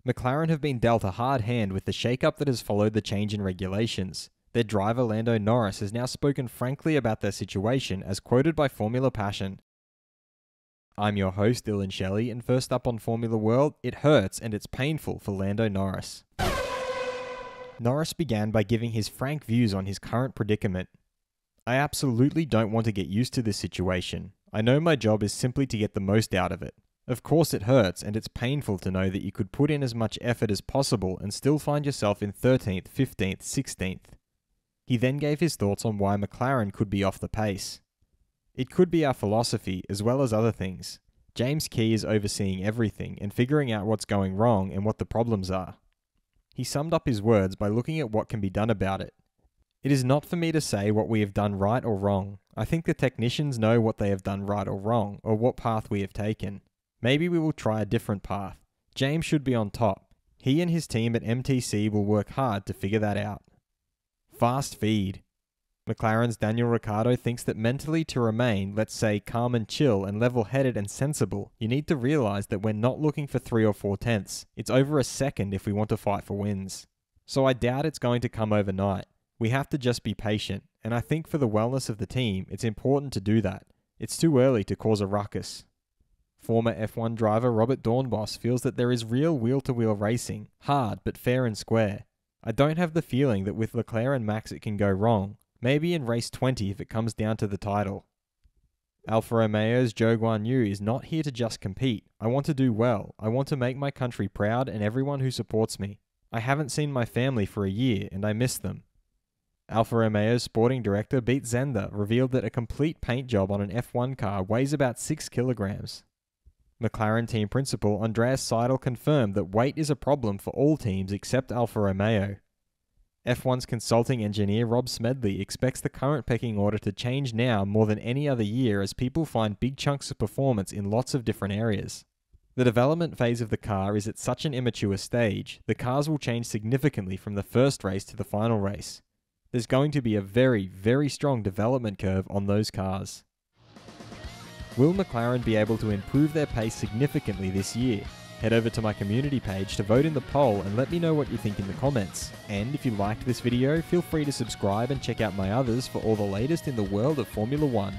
McLaren have been dealt a hard hand with the shake-up that has followed the change in regulations. Their driver Lando Norris has now spoken frankly about their situation, as quoted by Formula Passion. I'm your host, Dillon Shelley, and first up on Formula World, it hurts and it's painful for Lando Norris. Norris began by giving his frank views on his current predicament. I absolutely don't want to get used to this situation. I know my job is simply to get the most out of it. Of course it hurts and it's painful to know that you could put in as much effort as possible and still find yourself in 13th, 15th, 16th. He then gave his thoughts on why McLaren could be off the pace. It could be our philosophy as well as other things. James Key is overseeing everything and figuring out what's going wrong and what the problems are. He summed up his words by looking at what can be done about it. It is not for me to say what we have done right or wrong. I think the technicians know what they have done right or wrong, or what path we have taken. Maybe we will try a different path. James should be on top. He and his team at MTC will work hard to figure that out. Fast feed. McLaren's Daniel Ricciardo thinks that mentally to remain, let's say, calm and chill and level-headed and sensible, you need to realise that we're not looking for 3 or 4 tenths. It's over a second if we want to fight for wins. So I doubt it's going to come overnight. We have to just be patient, and I think for the wellness of the team, it's important to do that. It's too early to cause a ruckus. Former F1 driver Robert Dornbos feels that there is real wheel-to-wheel racing, hard but fair and square. I don't have the feeling that with Leclerc and Max it can go wrong. Maybe in race 20 if it comes down to the title. Alfa Romeo's Zhou Guanyu is not here to just compete. I want to do well. I want to make my country proud and everyone who supports me. I haven't seen my family for a year and I miss them. Alfa Romeo's sporting director Beat Zender revealed that a complete paint job on an F1 car weighs about 6 kilograms. McLaren team principal Andreas Seidel confirmed that weight is a problem for all teams except Alfa Romeo. F1's consulting engineer Rob Smedley expects the current pecking order to change now more than any other year as people find big chunks of performance in lots of different areas. The development phase of the car is at such an immature stage, the cars will change significantly from the first race to the final race. There's going to be a very, very strong development curve on those cars. Will McLaren be able to improve their pace significantly this year? Head over to my community page to vote in the poll and let me know what you think in the comments. And if you liked this video, feel free to subscribe and check out my others for all the latest in the world of Formula 1.